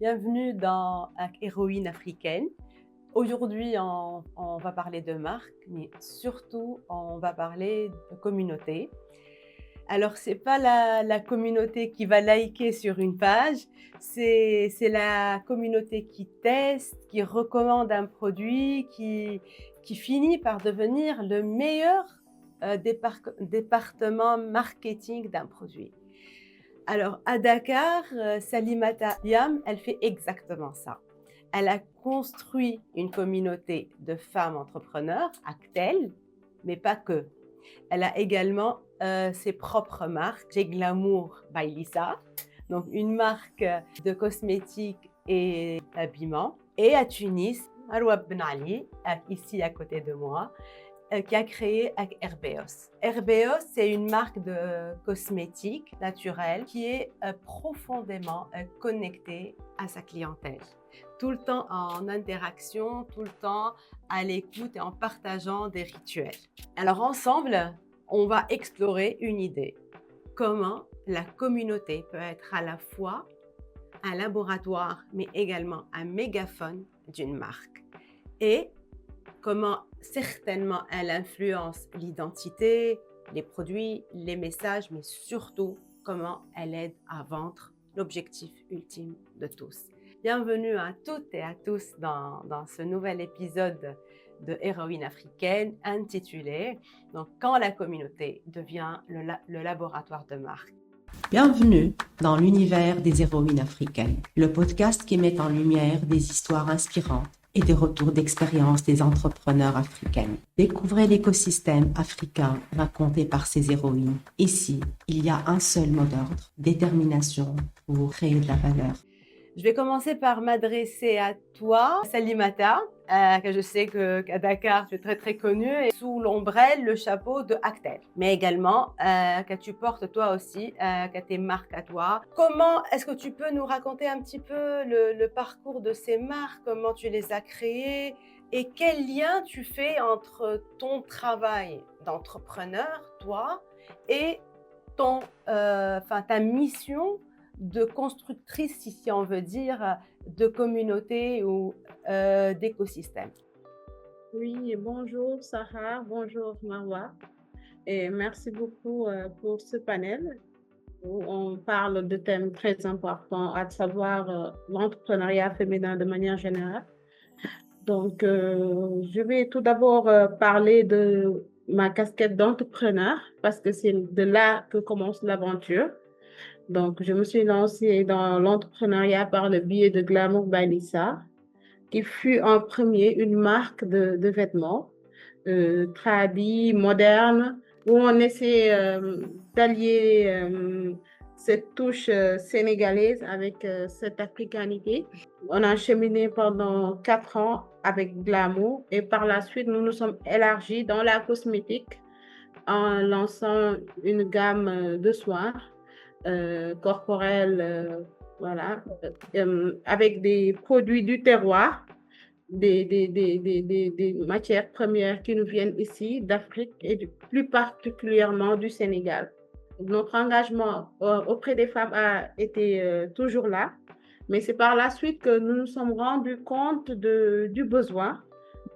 Bienvenue dans Héroïne africaine. Aujourd'hui, on va parler de marque, mais surtout, on va parler de communauté. Alors, c'est pas la communauté qui va liker sur une page, c'est la communauté qui teste, qui recommande un produit, qui finit par devenir le meilleur département marketing d'un produit. Alors, à Dakar, Salimata Yam, elle fait exactement ça. Elle a construit une communauté de femmes entrepreneurs, Actel, mais pas que. Elle a également ses propres marques, J'ai Glamour by Lisa, donc une marque de cosmétiques et d'habillement. Et à Tunis, Marwa Ben Ali, ici à côté de moi, qui a créé avec Herbeos. Herbeos, c'est une marque de cosmétiques naturels qui est profondément connectée à sa clientèle. Tout le temps en interaction, tout le temps à l'écoute et en partageant des rituels. Alors ensemble, on va explorer une idée. Comment la communauté peut être à la fois un laboratoire, mais également un mégaphone d'une marque. Et comment certainement elle influence l'identité, les produits, les messages, mais surtout comment elle aide à vendre l'objectif ultime de tous. Bienvenue à toutes et à tous dans ce nouvel épisode de Héroïne africaine intitulé donc, Quand la communauté devient le laboratoire de marque. Bienvenue dans l'univers des héroïnes africaines, le podcast qui met en lumière des histoires inspirantes et des retours d'expérience des entrepreneurs africaines. Découvrez l'écosystème africain raconté par ces héroïnes. Ici, il y a un seul mot d'ordre, détermination pour créer de la valeur. Je vais commencer par m'adresser à toi, Salimata, que je sais qu'à Dakar, tu es très très connue, et sous l'ombrelle, le chapeau de Actel. Mais également, que tu portes toi aussi, que tes marques à toi. Comment est-ce que tu peux nous raconter un petit peu le parcours de ces marques, comment tu les as créées et quel lien tu fais entre ton travail d'entrepreneur, toi, et ta mission de constructrice, si on veut dire, de communauté ou d'écosystème. Oui, bonjour Sarah, bonjour Marwa, et merci beaucoup pour ce panel où on parle de thèmes très importants, à savoir l'entrepreneuriat féminin de manière générale. Donc, je vais tout d'abord parler de ma casquette d'entrepreneur parce que c'est de là que commence l'aventure. Donc, je me suis lancée dans l'entrepreneuriat par le biais de Glamour by Lisa, qui fut en premier une marque de vêtements tradis, modernes, où on essaie d'allier cette touche sénégalaise avec cette africanité. On a cheminé pendant 4 ans avec Glamour et par la suite, nous nous sommes élargis dans la cosmétique en lançant une gamme de soins corporels, voilà, avec des produits du terroir, des matières premières qui nous viennent ici d'Afrique et plus particulièrement du Sénégal. Notre engagement auprès des femmes a été toujours là, mais c'est par la suite que nous nous sommes rendus compte du besoin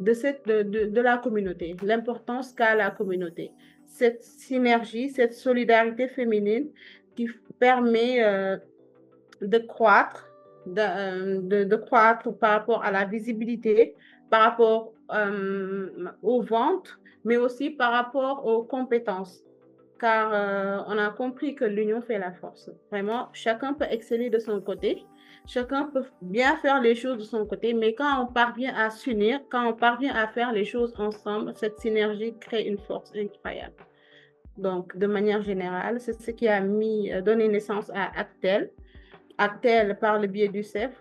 de la communauté, l'importance qu'a la communauté, cette synergie, cette solidarité féminine qui permet de croître, de croître par rapport à la visibilité, par rapport aux ventes, mais aussi par rapport aux compétences. Car on a compris que l'union fait la force. Vraiment, chacun peut exceller de son côté, chacun peut bien faire les choses de son côté, mais quand on parvient à s'unir, quand on parvient à faire les choses ensemble, cette synergie crée une force incroyable. Donc, de manière générale, c'est ce qui a donné naissance à Actel. Actel par le biais du CEF.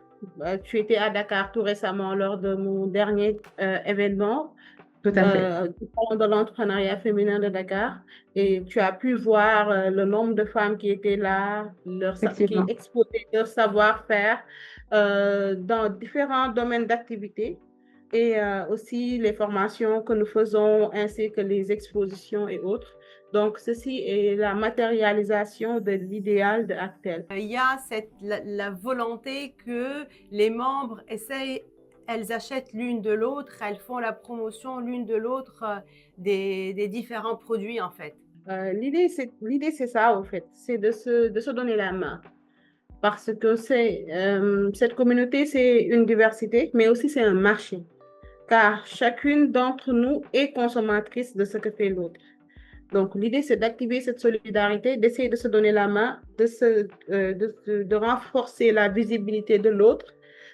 Tu étais à Dakar tout récemment lors de mon dernier événement. Tout à fait. De l'entrepreneuriat féminin de Dakar. Et tu as pu voir le nombre de femmes qui étaient là, qui exposaient leur savoir-faire dans différents domaines d'activité. Et aussi les formations que nous faisons, ainsi que les expositions et autres. Donc, ceci est la matérialisation de l'idéal de Actel. Il y a la volonté que les membres essayent, elles achètent l'une de l'autre, elles font la promotion l'une de l'autre des différents produits en fait. L'idée, c'est ça, en fait, c'est de se donner la main. Parce que cette communauté, c'est une diversité, mais aussi c'est un marché. Car chacune d'entre nous est consommatrice de ce que fait l'autre. Donc, l'idée, c'est d'activer cette solidarité, d'essayer de se donner la main, de renforcer la visibilité de l'autre.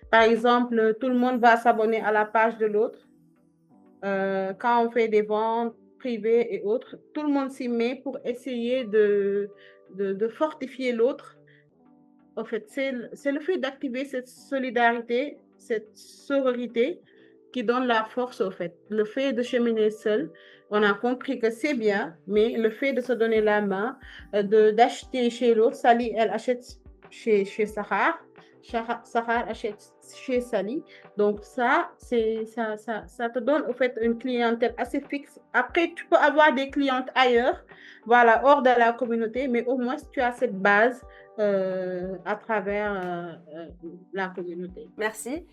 Par exemple, tout le monde va s'abonner à la page de l'autre. Quand on fait des ventes privées et autres, tout le monde s'y met pour essayer de fortifier l'autre. En fait, c'est le fait d'activer cette solidarité, cette sororité qui donne la force, au fait. Le fait de cheminer seul, on a compris que c'est bien, mais le fait de se donner la main, d'acheter chez l'autre, Sally, elle achète chez Sahar, Sahar achète chez Sally. Donc ça te donne, au fait, une clientèle assez fixe. Après, tu peux avoir des clientes ailleurs, voilà, hors de la communauté, mais au moins, tu as cette base à travers la communauté. Merci.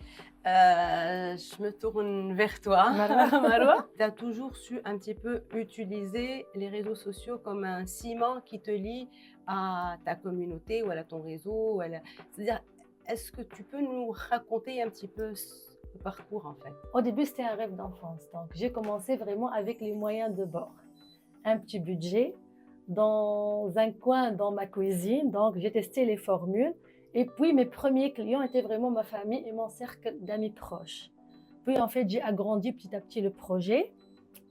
Je me tourne vers toi, Marwa. Tu as toujours su un petit peu utiliser les réseaux sociaux comme un ciment qui te lie à ta communauté ou à ton réseau. C'est-à-dire, est-ce que tu peux nous raconter un petit peu le parcours en fait? Au début, c'était un rêve d'enfance. Donc, j'ai commencé vraiment avec les moyens de bord. Un petit budget dans un coin dans ma cuisine. Donc, j'ai testé les formules. Et puis, mes premiers clients étaient vraiment ma famille et mon cercle d'amis proches. Puis, en fait, j'ai agrandi petit à petit le projet.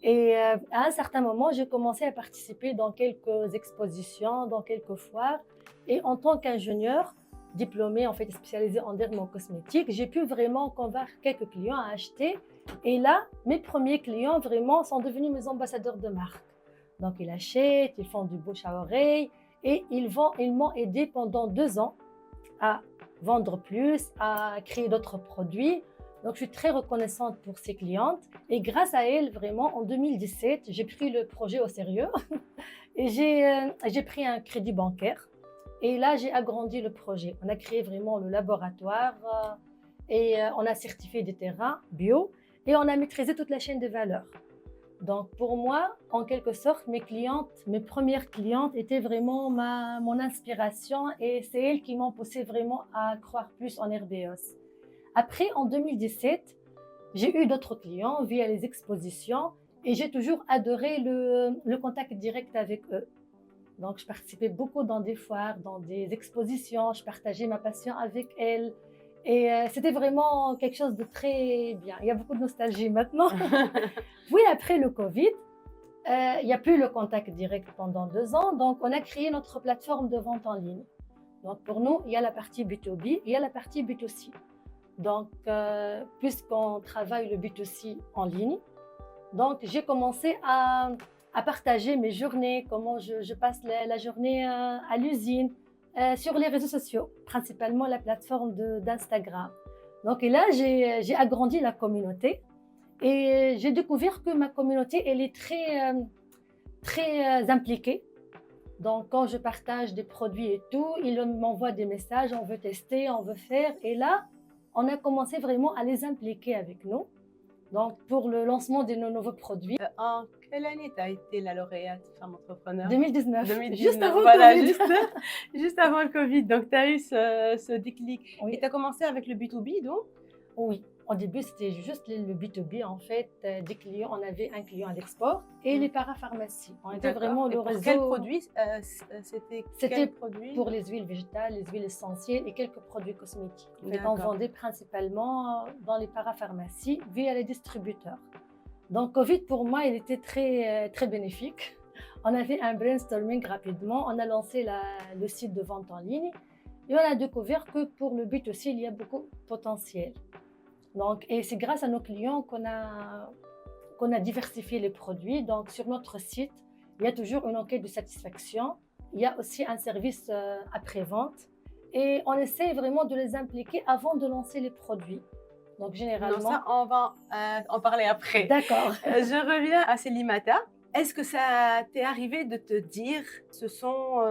Et à un certain moment, j'ai commencé à participer dans quelques expositions, dans quelques foires. Et en tant qu'ingénieur, diplômé, en fait, spécialisé en dermocosmétique, j'ai pu vraiment convaincre quelques clients à acheter. Et là, mes premiers clients, vraiment, sont devenus mes ambassadeurs de marque. Donc, ils achètent, ils font du bouche à oreille et ils m'ont aidé pendant 2 ans à vendre plus, à créer d'autres produits. Donc, je suis très reconnaissante pour ces clientes. Et grâce à elles, vraiment, en 2017, j'ai pris le projet au sérieux et j'ai pris un crédit bancaire. Et là, j'ai agrandi le projet. On a créé vraiment le laboratoire et on a certifié des terrains bio et on a maîtrisé toute la chaîne de valeur. Donc, pour moi, en quelque sorte, mes premières clientes étaient vraiment mon inspiration et c'est elles qui m'ont poussé vraiment à croire plus en Herbios. Après, en 2017, j'ai eu d'autres clients via les expositions et j'ai toujours adoré le contact direct avec eux. Donc, je participais beaucoup dans des foires, dans des expositions, je partageais ma passion avec elles. Et c'était vraiment quelque chose de très bien. Il y a beaucoup de nostalgie maintenant. Oui, après le Covid, il n'y a plus le contact direct pendant 2 ans. Donc, on a créé notre plateforme de vente en ligne. Donc, pour nous, il y a la partie B2B, il y a la partie B2C. Donc, puisqu'on travaille le B2C en ligne, donc j'ai commencé à partager mes journées, comment je passe la journée à l'usine, sur les réseaux sociaux, principalement la plateforme d'Instagram. Donc et là, j'ai agrandi la communauté et j'ai découvert que ma communauté, elle est très impliquée. Donc quand je partage des produits et tout, ils m'envoient des messages, on veut tester, on veut faire. Et là, on a commencé vraiment à les impliquer avec nous. Donc pour le lancement de nos nouveaux produits. En quelle année tu as été la lauréate Femme Entrepreneur? 2019. 2019, Juste avant voilà, le Covid. juste avant le Covid. Donc, tu as eu ce déclic. Oui. Et tu as commencé avec le B2B, donc? Oui, au début, c'était juste le B2B. En fait, des clients, on avait un client à l'export et les parapharmacies. On était vraiment le réseau. Quel produit C'était quel produit? Pour les huiles végétales, les huiles essentielles et quelques produits cosmétiques. En fait, on D'accord. vendait principalement dans les parapharmacies via les distributeurs. Donc, Covid, pour moi, il était très bénéfique. On a fait un brainstorming rapidement. On a lancé le site de vente en ligne et on a découvert que pour le B2C, il y a beaucoup de potentiel. Donc, et c'est grâce à nos clients qu'on a diversifié les produits. Donc, sur notre site, il y a toujours une enquête de satisfaction. Il y a aussi un service après-vente. Et on essaie vraiment de les impliquer avant de lancer les produits. Donc, généralement... Non, ça, on va en parler après. D'accord. Je reviens à Salimata. Est-ce que ça t'est arrivé de te dire, ce sont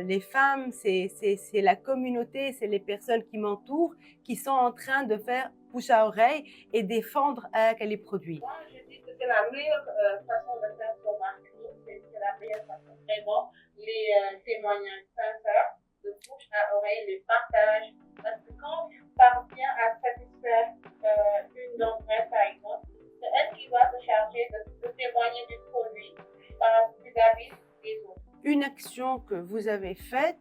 les femmes, c'est la communauté, c'est les personnes qui m'entourent qui sont en train de faire bouche à oreille et défendre les produits? Moi, je dis que c'est la meilleure façon de faire son marketing, c'est la meilleure façon. Vraiment, les témoignages sincères, de bouche à oreille, les partages. Parce que quand tu parviens à satisfaire une d'entre elles, par exemple, c'est elle qui va se charger de témoigner du produit vis-à-vis des autres. Une action que vous avez faite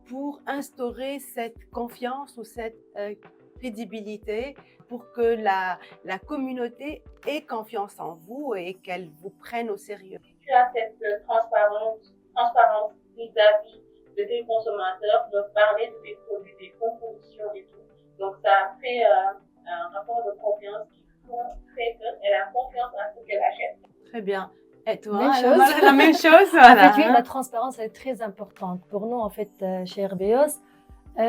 pour instaurer cette confiance ou cette crédibilité pour que la communauté ait confiance en vous et qu'elle vous prenne au sérieux. Tu as cette transparence vis-à-vis de tes consommateurs, de parler de tes produits, des compositions et tout. Donc ça fait un rapport de confiance qui fait qu'elle a confiance à ce qu'elle achète. Très bien. Et toi, Même alors, chose. la même chose, En voilà. fait, oui, la transparence elle est très importante. Pour nous, en fait, chez RBOS,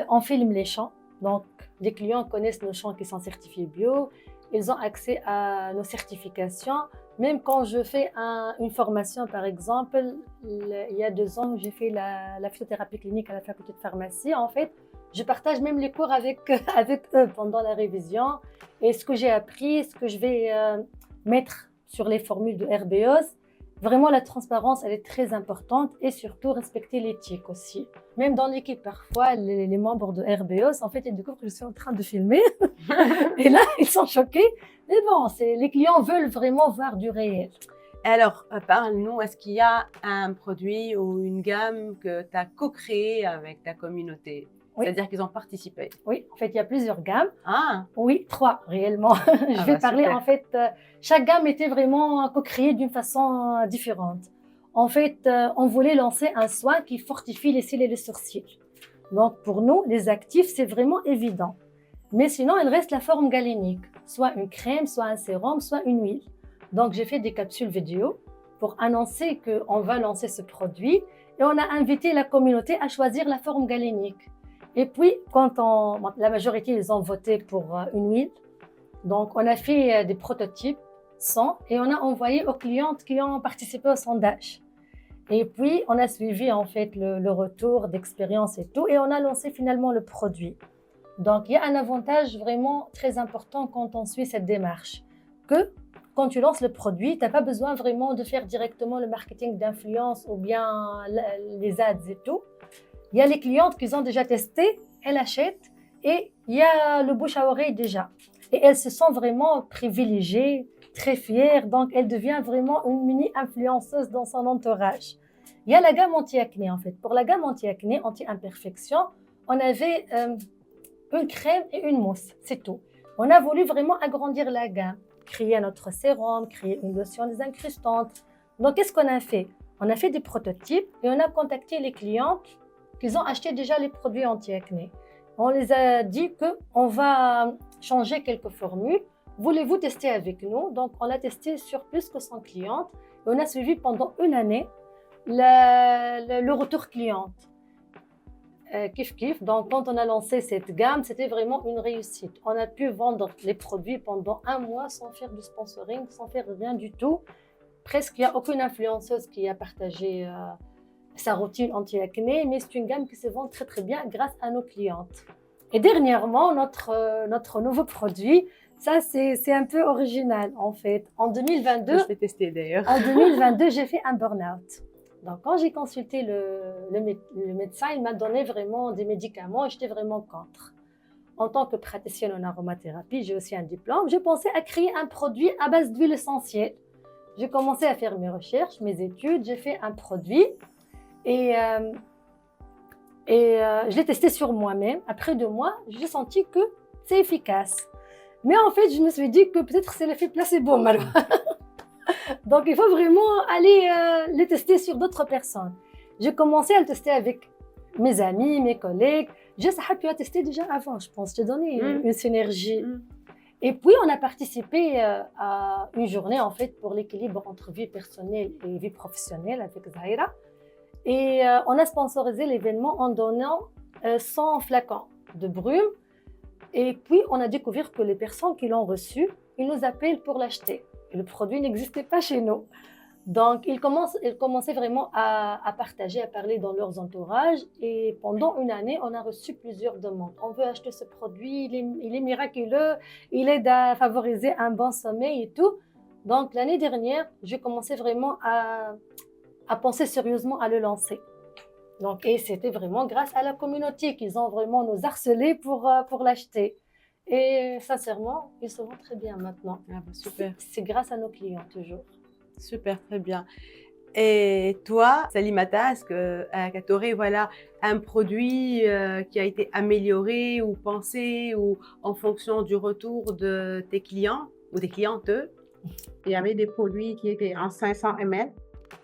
on filme les champs. Donc, les clients connaissent nos champs qui sont certifiés bio. Ils ont accès à nos certifications. Même quand je fais une formation, par exemple, il y a 2 ans, j'ai fait la phytothérapie clinique à la faculté de pharmacie. En fait, je partage même les cours avec eux pendant la révision. Et ce que j'ai appris, ce que je vais mettre sur les formules de RBOS, vraiment, la transparence, elle est très importante et surtout respecter l'éthique aussi. Même dans l'équipe, parfois, les membres de RBOS, en fait, ils découvrent que je suis en train de filmer. Et là, ils sont choqués. Mais bon, les clients veulent vraiment voir du réel. Alors, parle-nous, est-ce qu'il y a un produit ou une gamme que tu as co-créé avec ta communauté? Oui. C'est-à-dire qu'ils ont participé? Oui, en fait, il y a plusieurs gammes. Ah, Oui, 3 réellement. Je vais parler, super. en fait, chaque gamme était vraiment co-créée d'une façon différente. En fait, on voulait lancer un soin qui fortifie les cils et les sourcils. Donc, pour nous, les actifs, c'est vraiment évident. Mais sinon, il reste la forme galénique, soit une crème, soit un sérum, soit une huile. Donc, j'ai fait des capsules vidéo pour annoncer qu'on va lancer ce produit et on a invité la communauté à choisir la forme galénique. Et puis, la majorité, ils ont voté pour une huile. Donc, on a fait des prototypes sans et on a envoyé aux clientes qui ont participé au sondage. Et puis, on a suivi en fait le retour d'expérience et tout et on a lancé finalement le produit. Donc, il y a un avantage vraiment très important quand on suit cette démarche, que quand tu lances le produit, tu n'as pas besoin vraiment de faire directement le marketing d'influence ou bien les ads et tout. Il y a les clientes qui ont déjà testé, elles achètent et il y a le bouche à oreille déjà. Et elles se sentent vraiment privilégiées, très fières, donc elle devient vraiment une mini-influenceuse dans son entourage. Il y a la gamme anti-acné en fait. Pour la gamme anti-acné, anti-imperfection, on avait une crème et une mousse, c'est tout. On a voulu vraiment agrandir la gamme, créer notre sérum, créer une lotion désincrustante. Donc qu'est-ce qu'on a fait? On a fait des prototypes et on a contacté les clientes qui ont acheté déjà les produits anti-acné. On les a dit qu'on va changer quelques formules. Voulez-vous tester avec nous? Donc, on l'a testé sur plus que 100 clientes et on a suivi pendant une année le retour cliente. Kiff kiff. Donc, quand on a lancé cette gamme, c'était vraiment une réussite. On a pu vendre les produits pendant 1 mois sans faire du sponsoring, sans faire rien du tout. Presque, il n'y a aucune influenceuse qui a partagé sa routine anti-acné, mais c'est une gamme qui se vend très très bien grâce à nos clientes. Et dernièrement, notre nouveau produit, ça c'est un peu original en fait. En 2022, je l'ai testé d'ailleurs. En 2022, j'ai fait un burn-out. Donc quand j'ai consulté le médecin, il m'a donné vraiment des médicaments et j'étais vraiment contre. En tant que praticienne en aromathérapie, j'ai aussi un diplôme. J'ai pensé à créer un produit à base d'huile essentielle. J'ai commencé à faire mes recherches, mes études, j'ai fait un produit. Et je l'ai testé sur moi-même. Après 2 mois, j'ai senti que c'est efficace. Mais en fait, je me suis dit que peut-être c'est l'effet placebo, Marwa. Donc, il faut vraiment aller le tester sur d'autres personnes. J'ai commencé à le tester avec mes amis, mes collègues. Sahab, tu as testé déjà avant, je pense. Je t'ai donné une synergie. Et puis, on a participé à une journée, en fait, pour l'équilibre entre vie personnelle et vie professionnelle avec Zahira. Et on a sponsorisé l'événement en donnant 100 flacons de brume. Et puis, on a découvert que les personnes qui l'ont reçu, ils nous appellent pour l'acheter. Et le produit n'existait pas chez nous. Donc, ils commençaient vraiment à partager, à parler dans leurs entourages. Et pendant une année, on a reçu plusieurs demandes. On veut acheter ce produit, il est miraculeux, il aide à favoriser un bon sommeil et tout. Donc, l'année dernière, j'ai commencé vraiment à penser sérieusement à le lancer. Donc, et c'était vraiment grâce à la communauté qu'ils ont vraiment nous harcelé pour l'acheter. Et sincèrement, ils se vont très bien maintenant. Ah bah, super, C'est grâce à nos clients toujours. super, très bien. Et toi, Salimata, est-ce que tu aurais voilà, un produit qui a été amélioré ou pensé ou en fonction du retour de tes clients ou des clientes? Il y avait des produits qui étaient en 500 ml.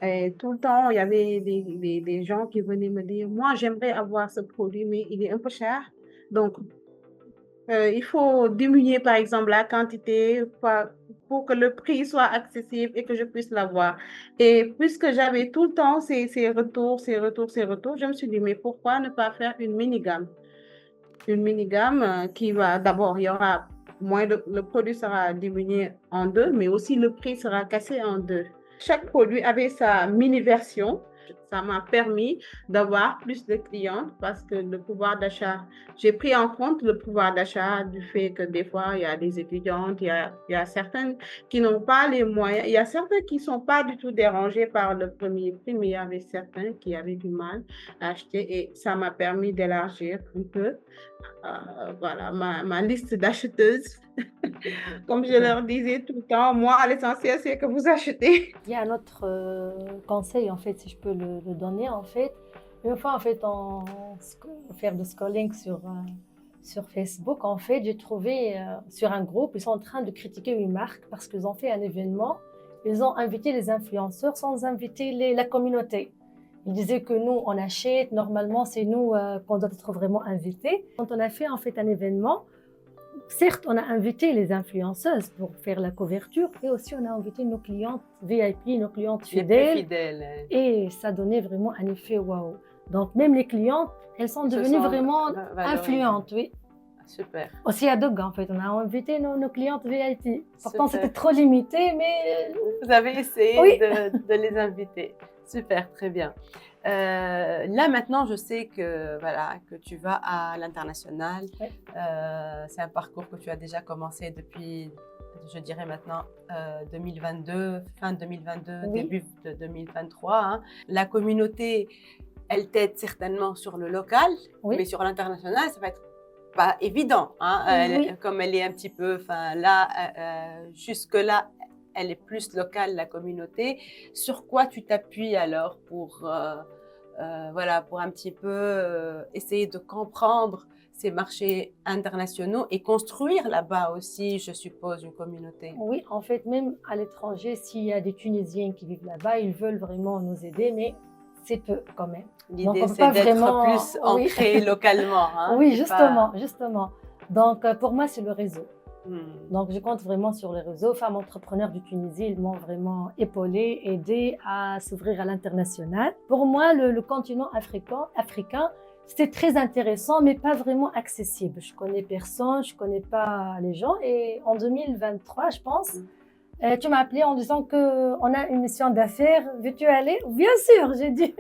Et tout le temps, il y avait des gens qui venaient me dire, moi, j'aimerais avoir ce produit, mais il est un peu cher. Donc, il faut diminuer, par exemple, la quantité pour que le prix soit accessible et que je puisse l'avoir. Et puisque j'avais tout le temps ces retours, je me suis dit, mais pourquoi ne pas faire une mini-gamme? Une mini-gamme qui va, d'abord, il y aura le produit sera diminué en deux, mais aussi le prix sera cassé en deux. Chaque produit avait sa mini-version. Ça m'a permis d'avoir plus de clientes parce que le pouvoir d'achat, j'ai pris en compte le pouvoir d'achat du fait que des fois, il y a des étudiantes, il y a certaines qui n'ont pas les moyens, il y a certains qui ne sont pas du tout dérangés par le premier prix, mais il y avait certains qui avaient du mal à acheter et ça m'a permis d'élargir un peu voilà, ma liste d'acheteuses. Comme je leur disais tout le temps, moi, l'essentiel, c'est que vous achetez. Il y a un autre conseil, en fait, si je peux le donner, en fait. Une fois, en fait, faire du scrolling sur Facebook, en fait, j'ai trouvé sur un groupe, ils sont en train de critiquer une marque parce qu'ils ont fait un événement. Ils ont invité les influenceurs sans inviter la communauté. Ils disaient que nous, on achète, normalement, c'est nous qu'on doit être vraiment invités. Quand on a fait, en fait, un événement, certes, on a invité les influenceuses pour faire la couverture et aussi on a invité nos clientes VIP, nos clientes Les plus fidèles. fidèles. Et ça donnait vraiment un effet waouh. Donc, même les clientes, elles sont devenues vraiment influentes, oui. Super. Aussi à Doga, en fait, on a invité nos clientes VIP. Pourtant, Super. c'était trop limité, mais... Vous avez essayé Oui. de les inviter. Super, très bien. Là, maintenant, je sais que, voilà, que tu vas à l'international. Oui. C'est un parcours que tu as déjà commencé depuis, je dirais maintenant, 2022, fin 2022, Oui. début de 2023. Hein. La communauté, elle t'aide certainement sur le local, Oui. mais sur l'international, ça va être pas évident. Hein. Oui. Comme elle est un petit peu, enfin là, jusque-là, elle est plus locale, la communauté. Sur quoi tu t'appuies alors pour, voilà, pour un petit peu essayer de comprendre ces marchés internationaux et construire là-bas aussi, je suppose, une communauté? Oui, en fait, même à l'étranger, s'il y a des Tunisiens qui vivent là-bas, ils veulent vraiment nous aider, mais c'est peu quand même. Donc, L'idée, on peut c'est pas d'être vraiment- plus ancré localement. Hein. Oui, C'est justement, pas- justement. Donc, pour moi, c'est le réseau. Hmm. Donc, je compte vraiment sur les réseaux. Femmes entrepreneurs du Tunisie, ils m'ont vraiment épaulée, aidée à s'ouvrir à l'international. Pour moi, le continent africain, c'était très intéressant, mais pas vraiment accessible. Je connais personne, je connais pas les gens. Et en 2023, je pense, tu m'as appelé en disant qu'on a une mission d'affaires. Veux-tu aller? Bien sûr, j'ai dit.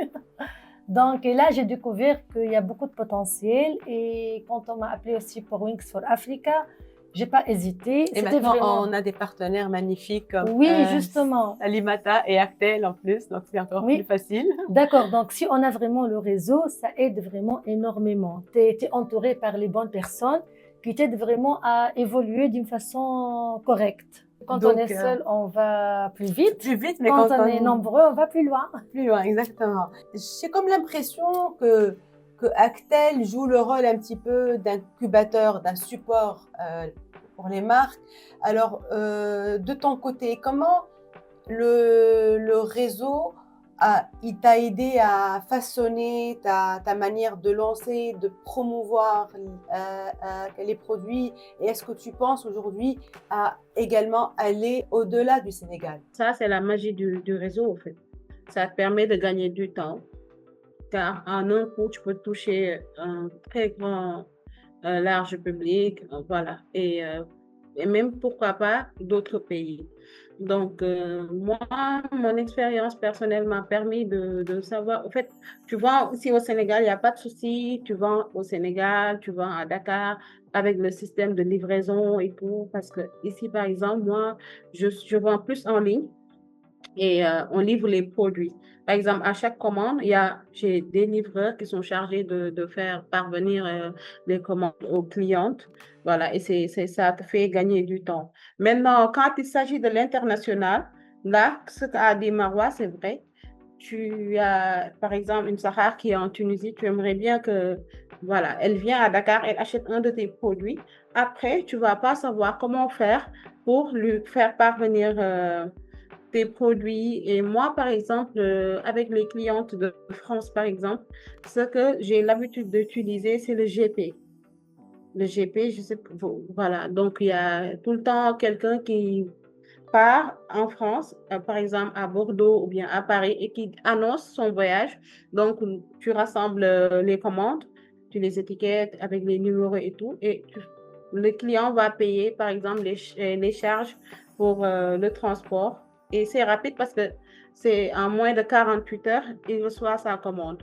Donc, et là, j'ai découvert qu'il y a beaucoup de potentiel. Et quand on m'a appelé aussi pour Wings for Africa, j'ai pas hésité. Et C'était maintenant, vraiment... on a des partenaires magnifiques comme Oui, justement. Alimata et Actel en plus, donc c'est encore Oui. plus facile. D'accord, donc si on a vraiment le réseau, ça aide vraiment énormément. Tu es entouré par les bonnes personnes qui t'aident vraiment à évoluer d'une façon correcte. Quand Donc, on est seul, on va plus vite. Plus vite, mais Quand on est nombreux, on va plus loin. plus loin, exactement. J'ai comme l'impression que Actel joue le rôle un petit peu d'incubateur, d'un support pour les marques. Alors, de ton côté, comment le réseau il t'a aidé à façonner ta manière de lancer, de promouvoir les produits? Et est-ce que tu penses aujourd'hui à également aller au-delà du Sénégal? Ça, c'est la magie du réseau, en fait. Ça te permet de gagner du temps. Car en un coup, tu peux toucher un très grand, large public. Voilà. Et et même pourquoi pas d'autres pays. Donc, moi, mon expérience personnelle m'a permis de savoir. En fait, tu vends ici au Sénégal, il n'y a pas de souci. Tu vends au Sénégal, tu vends à Dakar avec le système de livraison et tout. Parce que ici, par exemple, moi, je vends plus en ligne et on livre les produits. Par exemple, à chaque commande, j'ai des livreurs qui sont chargés de faire parvenir les commandes aux clientes. Voilà, et ça te fait gagner du temps. Maintenant, quand il s'agit de l'international, là, ce qu'a dit Marwa, c'est vrai. Tu as, par exemple, une Sahar qui est en Tunisie, tu aimerais bien que, voilà, elle vient à Dakar, elle achète un de tes produits. Après, tu vas pas savoir comment faire pour lui faire parvenir tes produits. Et moi, par exemple, avec les clientes de France, par exemple, ce que j'ai l'habitude d'utiliser, c'est le GP. Le GP, je sais pas, voilà. Donc, il y a tout le temps quelqu'un qui part en France, par exemple à Bordeaux ou bien à Paris, et qui annonce son voyage. Donc, tu rassembles les commandes, tu les étiquettes avec les numéros et tout, et le client va payer, par exemple, les charges pour le transport. Et c'est rapide parce que c'est en moins de 48 heures, il reçoit sa commande.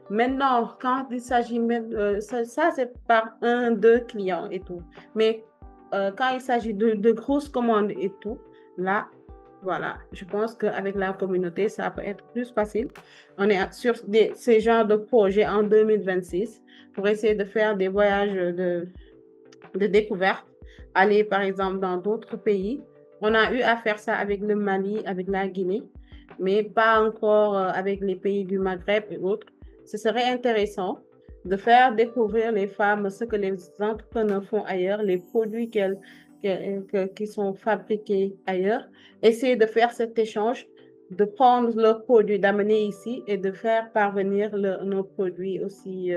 Maintenant, quand il s'agit même, ça c'est par un, deux clients et tout. Mais quand il s'agit de grosses commandes et tout, là, voilà, je pense qu'avec la communauté, ça peut être plus facile. On est sur ces genres de projets en 2026 pour essayer de faire des voyages de découverte, aller par exemple dans d'autres pays. On a eu à faire ça avec le Mali, avec la Guinée, mais pas encore avec les pays du Maghreb et autres. Ce serait intéressant de faire découvrir les femmes ce que les entrepreneurs font ailleurs, les produits qui sont fabriqués ailleurs, essayer de faire cet échange, de prendre leurs produits, d'amener ici et de faire parvenir nos produits aussi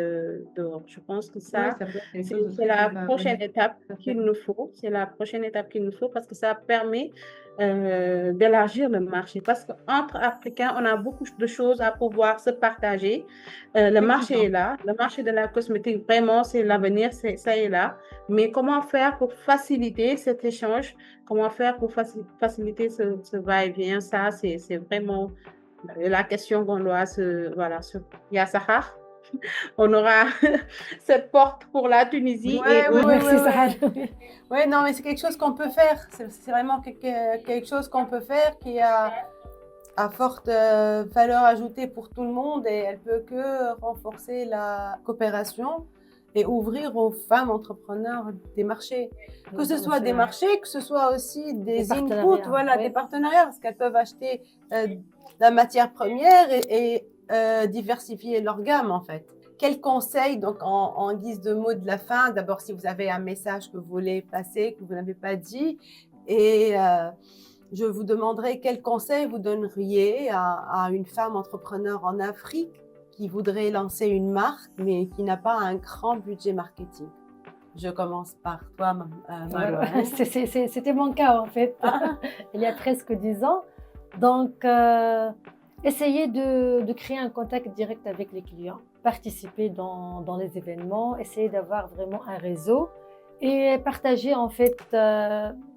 dehors. Je pense que Oui, ça, ça peut être quelque c'est chose de c'est très la développé. prochaine étape Tout à qu'il fait. nous faut. C'est la prochaine étape qu'il nous faut parce que ça permet d'élargir le marché. Parce qu'entre Africains, on a beaucoup de choses à pouvoir se partager. Le marché Effectivement. est là. Le marché de la cosmétique, vraiment, c'est l'avenir, ça est là. Mais comment faire pour faciliter cet échange? Comment faire pour faciliter ce va-et-vient? Ça, c'est vraiment la question qu'on doit Voilà, il y a Sahar. On aura cette porte pour la Tunisie et Oui, oui, Merci, oui, Sahar. oui, non, mais c'est quelque chose qu'on peut faire. C'est vraiment quelque chose qu'on peut faire qui a à forte valeur ajoutée pour tout le monde et elle peut que renforcer la coopération et ouvrir aux femmes entrepreneurs des marchés. Que ce soit des marchés, que ce soit aussi des inputs, partenariats, voilà, oui. des partenariats, parce qu'elles peuvent acheter la matière première et diversifier leur gamme en fait. Quels conseils, donc en guise de mot de la fin, d'abord si vous avez un message que vous voulez passer, que vous n'avez pas dit, et je vous demanderai quels conseils vous donneriez à une femme entrepreneur en Afrique qui voudrait lancer une marque, mais qui n'a pas un grand budget marketing. Je commence par toi, Marwa. C'était mon cas en fait, il y a presque 10 ans. Donc, essayez de créer un contact direct avec les clients, participer dans les événements, essayer d'avoir vraiment un réseau et partager en fait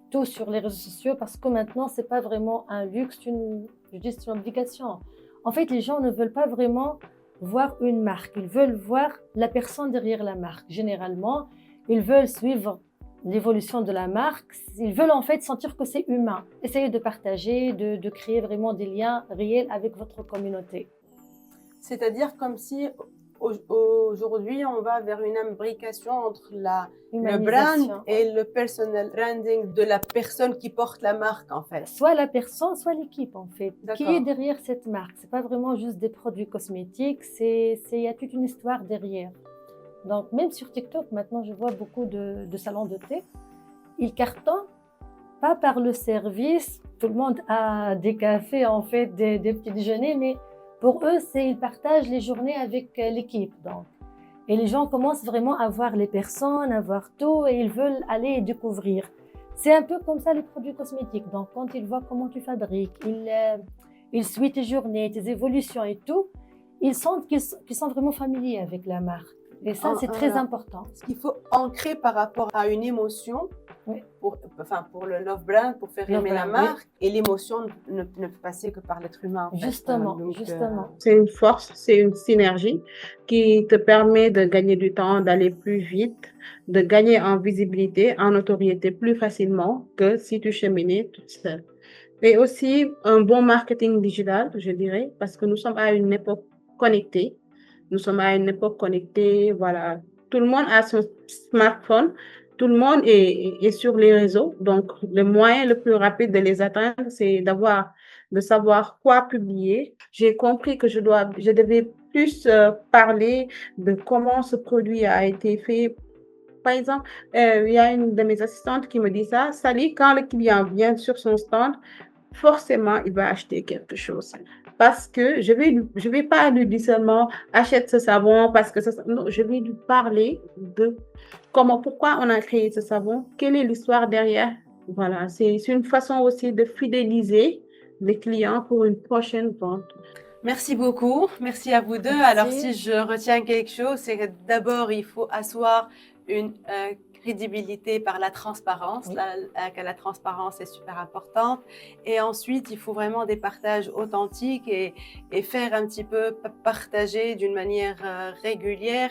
tout sur les réseaux sociaux parce que maintenant, c'est pas vraiment un luxe, c'est une obligation. En fait, les gens ne veulent pas vraiment voir une marque, ils veulent voir la personne derrière la marque. Généralement, ils veulent suivre l'évolution de la marque, ils veulent en fait sentir que c'est humain. Essayez de partager, de créer vraiment des liens réels avec votre communauté. C'est-à-dire comme si aujourd'hui on va vers une imbrication entre le brand et le personal branding de la personne qui porte la marque en fait. Soit la personne, soit l'équipe en fait. Qui est D'accord. derrière cette marque? C'est pas vraiment juste des produits cosmétiques, il y a toute une histoire derrière. Donc, même sur TikTok, maintenant, je vois beaucoup de salons de thé. Ils cartonnent, pas par le service. Tout le monde a des cafés, en fait, des petits déjeuners, mais pour eux, ils partagent les journées avec l'équipe. Donc. Et les gens commencent vraiment à voir les personnes, à voir tout, et ils veulent aller découvrir. C'est un peu comme ça les produits cosmétiques. Donc, quand ils voient comment tu fabriques, ils suivent tes journées, tes évolutions et tout, ils sentent qu'ils sont vraiment familiers avec la marque. Et ça, c'est très important. Ce qu'il faut ancrer par rapport à une émotion Oui. pour le love brand, pour faire Love aimer la brand, oui. marque. Et l'émotion ne peut passer que par l'être humain. En fait. Justement, Donc, justement. C'est une force, c'est une synergie qui te permet de gagner du temps, d'aller plus vite, de gagner en visibilité, en notoriété plus facilement que si tu cheminais toute seule. Et aussi un bon marketing digital, je dirais, parce que nous sommes à une époque connectée. Nous sommes à une époque connectée, voilà. Tout le monde a son smartphone, tout le monde est sur les réseaux. Donc, le moyen le plus rapide de les atteindre, c'est de savoir quoi publier. J'ai compris que je devais plus parler de comment ce produit a été fait. Par exemple, il y a une de mes assistantes qui me dit ça, Sally, quand le client vient sur son stand, forcément, il va acheter quelque chose. Parce que je vais pas lui dire seulement achète ce savon parce que non, je vais lui parler de pourquoi on a créé ce savon, quelle est l'histoire derrière. Voilà, c'est une façon aussi de fidéliser les clients pour une prochaine vente. Merci beaucoup. Merci à vous deux. Merci. Alors, si je retiens quelque chose, c'est que d'abord, il faut asseoir une crédibilité par la transparence. Oui. La transparence est super importante. Et ensuite, il faut vraiment des partages authentiques et faire un petit peu partager d'une manière régulière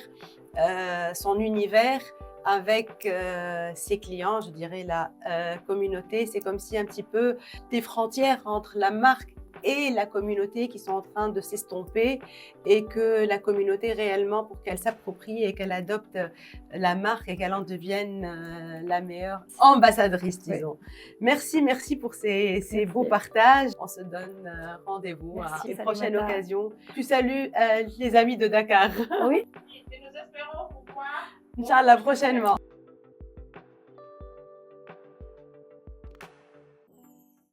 son univers avec ses clients, je dirais la communauté. C'est comme si un petit peu des frontières entre la marque et la communauté qui sont en train de s'estomper et que la communauté réellement, pour qu'elle s'approprie et qu'elle adopte la marque et qu'elle en devienne la meilleure ambassadrice, disons. Oui. Merci pour ces beaux partages. On se donne rendez-vous à une prochaine occasion. Tu salues les amis de Dakar. Oui. Et nous espérons vous voir Inch'Allah, prochainement.